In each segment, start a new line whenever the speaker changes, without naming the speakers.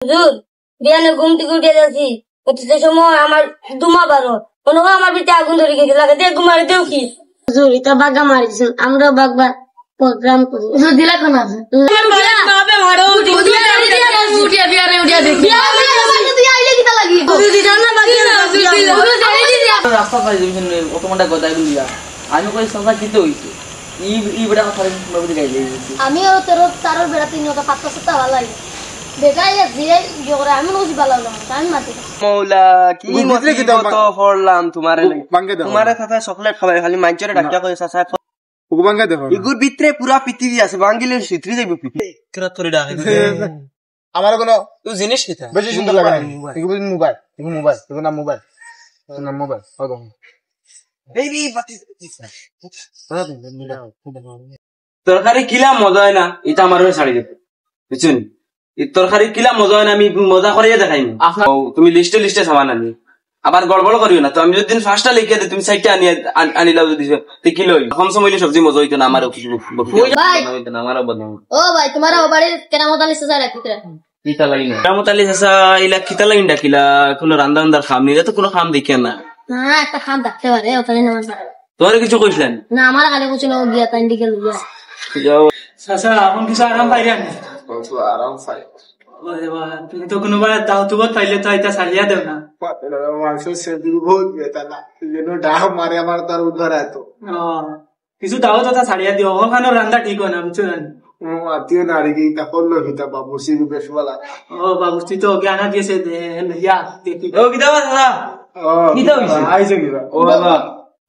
হুজুর বিয়ানে ঘুম থেকে উঠে যাচ্ছি অতীত সময় আমার দুমা বারো মনে হয় আমার পিঠে আগুন ধরে গেছে লাগে দেখ ঘুমারে দেও কি হুজুর এটা বাগা মারিছেন আমরা বাগবা প্রোগ্রাম করি হুজুর দিলা কোন আছে বাবে মারো উঠিয়া বিয়ারে উঠিয়া দেখি তুই আইলে কিটা লাগি হুজুর দিনা না বাকি হুজুর জানি দিয়া
রাস্তা পাই দিবেন অতমাটা গদাই গুলিয়া আমি কই সবা কিতে হইছে ই বড় কথা বাবু গাইলে
আমিও তারর বেড়া তিন ওটা পাঁচটা সাতটা ভালো লাগে বেটাই যে জোরে আমি নজি ভালো লাগে আমি মাটি
মৌলা কি মুসিবত পড়লাম তোমারে তোমারে সাথে চকলেট খাবাই খালি মাইজরে ডাকিয়া কই সাসা
উগবাঙ্গা দেখো
ইগুর ভিতরে পুরা পৃথিবী আছে বাঙ্গিলে সিত্রি যাইব পৃথিবী কেরা তোরে ডাকে
আমার কোনো
তুই জিনিস কিতা
বেশি সুন্দর লাগে না এগুলো মোবাইল এগুলো না মোবাইল না মোবাইল ওগো
বেবি বাতি তরকারি কিলা মজা হয় না এটা আমার ছাড়ি দিতে বুঝছেন এই তরকারি কিলা মজা হয় না আমি মজা করিয়ে দেখাই তুমি লিস্টে সামান আনি আবার গড়বড় করিও না তো আমি যদি ফার্স্টটা লিখে দিই তুমি সাইডটা আনিলাও যদি কি লই কম সময় সবজি মজা হইতো না আমার আমারও বদনাম
ও ভাই তোমার বাড়ির কেরামত আলী চাচা রাখি
কিতা লাগি না কেরামত আলী চাচা ইলা কিতা লাগি ডাকিলা কোনো রান্দা রান্দার খাম নিলে তো কোনো খাম দেখে না
না একটা খাম থাকতে পারে ওখানে নামাজ
তোমার কিছু কইছিলেন
না আমার খালি কুছিল গিয়া তাই দিকে লইয়া
যাও
চাচা এখন কিছু আরাম পাইলে
আরাম পাই
তুমি তো কোনোবা দাও তুবত পাইলে তো এটা ছাড়িয়া দেও না
মাংস সেদিন বহুত বেতালা যেন ডাহ মারে আমার তার উদ্ধার এত
কিছু দাও তো ছাড়িয়া দিও ওখানে রান্না ঠিক হয় না বুঝছো
আত্মীয় নারী কি তা করলো হিতা বাবুসি বেশ বলা
ও বাবুসি তো জ্ঞানা দিয়েছে ইয়া
ও কিতা বাবা কিতা হইছে
আইছে কিবা
ও বাবা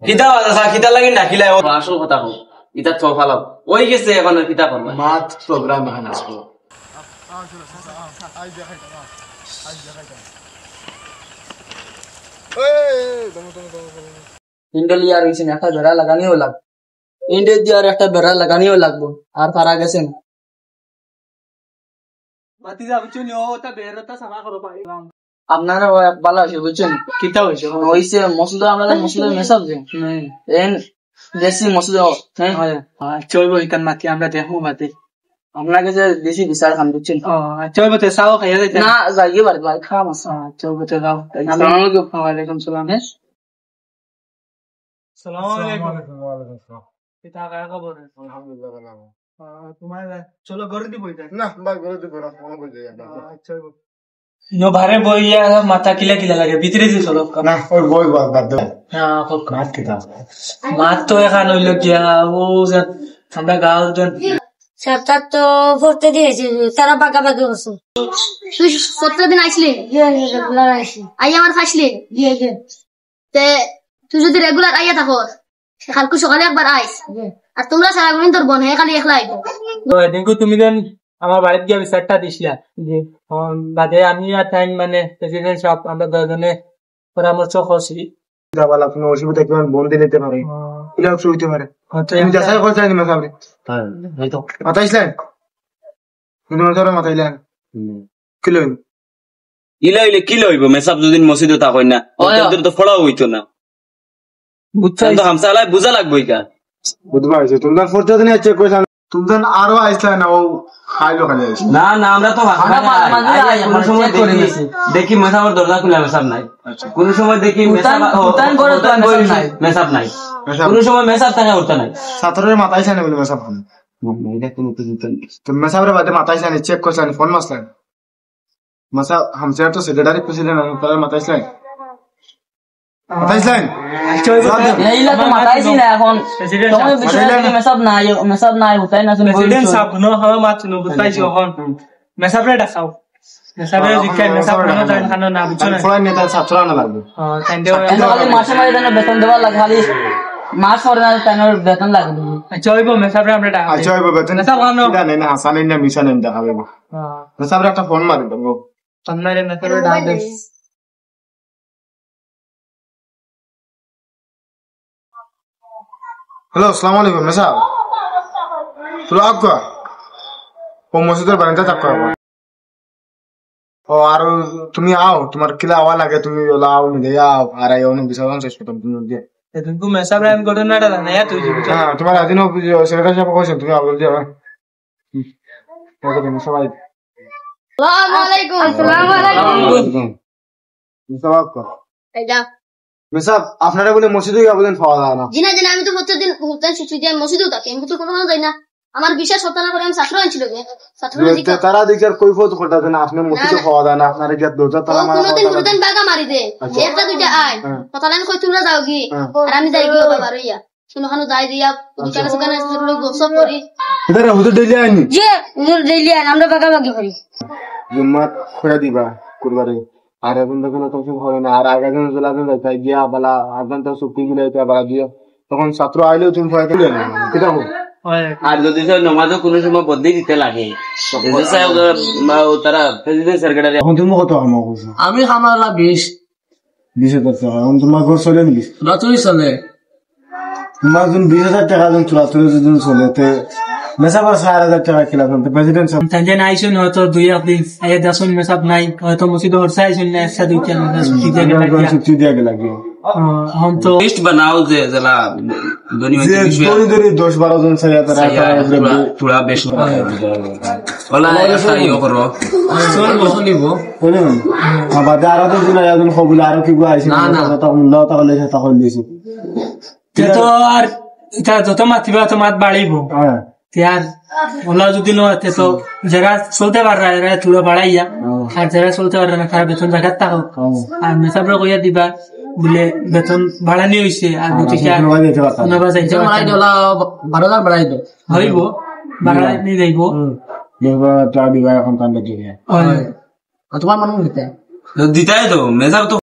কিতা বাবা কিতা লাগি ডাকিলা ও আসল কথা হো ইতা তো ফালাও ওই গেছে এখন কিতা করবা
মাত প্রোগ্রাম এখন আসবো
ইন্ডেলিয়া রয়েছেন একটা বেড়া লাগানিও লাগবে ইন্ডে দিয়ে আর একটা বেড়া লাগানিও লাগবো আর তারা গেছেন
বাতি যা বুঝছো নি ও তা বেরটা সামা করো পাই
আপনারা ভালো আছে বুঝছেন
কিতা হইছে
হইছে মসুদা আমাদের মসুদা মেসাব যে এন দেশি মসুদা হ্যাঁ
চলবো ইকান মাতি আমরা দেখো মাতি
আপনার কাছে দেশি বিচার খান বুঝছেন
চলবো তো চাও খাইয়া যাইতে
না যাইয়ে বাড়ি বাড়ি খাওয়া মাস
চলবো তো যাও
আসসালামু আলাইকুম
ওয়ালাইকুম সালাম আসসালামু আলাইকুম পিতা কার খবর
আলহামদুলিল্লাহ ভালো
তোমার চলো ঘরে দিব এটা
না ভাই বলে দিবো না ফোন করে যাই
চলবো নো ভারে বইয়া মাথা কিলা কিলা লাগে ভিতরে দিয়ে চলো
না ওই বই বাদ দাও
হ্যাঁ
মাত কিতা
মাত তো এখন হইল গিয়া ও আমরা গাঁও জন
সাতটা তো ভর্তি দিয়েছে তারা বাঁকা বাঁকা করছে তুই 17 দিন আইসলি রেগুলার আইসি আই আমার খাইসলি দিয়ে তে তুই যদি রেগুলার আইয়া থাকো কালকে সকালে একবার আইস আর তোমরা সারাদিন তোর বোন খালি একলা আইবো
এদিনকে তুমি দেন আমার বাড়িতে গিয়ে বিচারটা দিছিলা যে বাদে আমি আর টাইম মানে প্রেসিডেন্ট সব আমরা দুজনে পরামর্শ করছি
যাবালা কোনো অসুবিধা কি বন্ধ নিতে পারে ইলা হইতে পারে তুমি যাচাই করছেন না সামনে
হ্যাঁ হয়তো
মাথাইছিলেন কিন্তু ধরে মাথাইলেন কিলো
ইলে কি লইব মেসাব যদি মসজিদে তা কই না ওদের তো ফড়াও হইতো না বুঝছেন তো হামসালাই বুঝা লাগবে ইকা
বুঝবা হইছে তোমরা ফোরতে দিন চেক কইছেন তোমরা আরো আইছলা না ও খাইলো খালি
না না আমরা তো কোন সময় দেখি মেসাবের দরজা খুলে মেসাব নাই কোন সময় দেখি মেসাব নাই কোন সময় মেসাব থাকে উঠতে নাই
ছাত্রের মাথাইছে না বলে মেসাব খান তো মেসাবের বাদে মাথাইছে না চেক করছেন ফোন মাসলেন মাসা হামসা তো সেক্রেটারি প্রেসিডেন্ট তার মাথাইছিলেন মাথাইছিলেন
এইলা তো মাথাইছি না এখন তোমার বিষয়ে মেসাব নাই উঠাই না
প্রেসিডেন্ট সাহেব নো হাওয়া মাত নো বুঝাইছো এখন মেসাবরে ডাকাও মেসাবরে জিকাই মেসাব না জান খানো না বুঝছো না
ফলাই নেতা ছাত্ররা না লাগবে
কাইন্ডে
খালি মাসে মাসে দেন বেতন দেওয়া লাগে খালি মাস পরে না তাইনোর বেতন লাগে
চলবো মেসাবরে আমরা ডাকা
আচ্ছা হইব বেতন
মেসাব খানো
এটা নেই না হাসান না মিশন এন্ড দেখাবে মেসাবরে একটা ফোন মারি দেবো
আপনারে মেসাবরে ডাকা দে
হ্যালো আসসালামু আলাইকুম মেসাব তুই আক্কা ও মসজিদের বারান্দা তাক করব ও আর তুমি আও তোমার কিলা আওয়া লাগে তুমি আও মিলে আও আর আই অনেক বিষয় শেষ করতাম তুমি দিয়ে
তুমি মেসাবরে আমি ঘটনাটা জানা তুই
হ্যাঁ তোমার আদিনও সেক্রেটারি সাহেব কইছেন তুমি আও জলদি আও ওকে তুমি সবাই মেসাব আপনারা বলে মসজিদে আবেদন পাওয়া যায় না?
জিনা জিনা আমি তো প্রত্যেকদিন শিশু দিয়ে মসজিদেও থাকি, আমি তো কোনো যাই না। আমার বিশ্বাস হতো না করে আমি ছাত্র আনছিল
তারা দিকে কৈফত ঘটাতে না, আপনার মসজিদে পাওয়া যায় না, আপনার গিয়ে দরজা তালা মারা
কোনোদিন কোনোদিন বাগা মারি দে একটা দুইটা আয় কথা লাইন কই তোমরা যাও কি আর আমি যাই গিয়ে বাবা রইয়া শুনখানো যাই দিয়া দোকানে দোকানে গসব করি।
এটা হুজুর ডেইলি আইনি
যে হুজুর ডেইলি আন, আমরা বাগাবাগি করি।
জুম্মাত খোয়া দিবা কুরবারে আর এখন দেখুন তো কিছু হবে না। আর আগে যখন চলাতে যাই গিয়া বালা আগান তো সুক্তি গুলো এটা বালা দিয়া তখন ছাত্র আইলেও তুমি ভয় পেলে না কিটা হোক।
আর যদি নমাজও কোনো সময় বদলি দিতে লাগে তারা প্রেসিডেন্ট সেক্রেটারি
এখন তুমি কত কাম করছো?
আমি খামারলা
20,000 টাকা। এখন তোমার ঘর চলে নাকি?
রাতুই চলে।
তোমার যখন 20,000 টাকা যখন চুরাচুরি যদি চলে তে মেসাবার 4,000 টাকা কিলা প্রেসিডেন্ট
তাই আইসুন হয়তো 2 দিন আগে দাসুন মেসাব নাই হয়তো মসজিদ হরসা আইসুন না একসাথে দুইটা
চুক্তি দিয়া গেলা কি
এখন তো
লিস্ট বানাও যে জেলা
ধরি 10-12 জন ছায়া তারা
থোড়া বেশ
বাদে আরো তো দিন আয়োজন কবুল আরো কি আইছে উল্লাহ তাহলে তখন দিয়েছি
তো আর এটা যত মাতিবা তো মাত বাড়িব আর ওলা যদি নয় তো যারা চলতে পাররা এরা থোড়া বাড়াইয়া আর যারা চলতে পাররা না তারা বেতন জায়গা থাকো আর মেসাবরা কইয়া দিবা বলে বেতন বাড়ানি হয়েছে আর
বাড়াই দো
হইব বাড়ানি যাইব
এখন
তোমার মানুষ
দিতাই তো মেসাব তো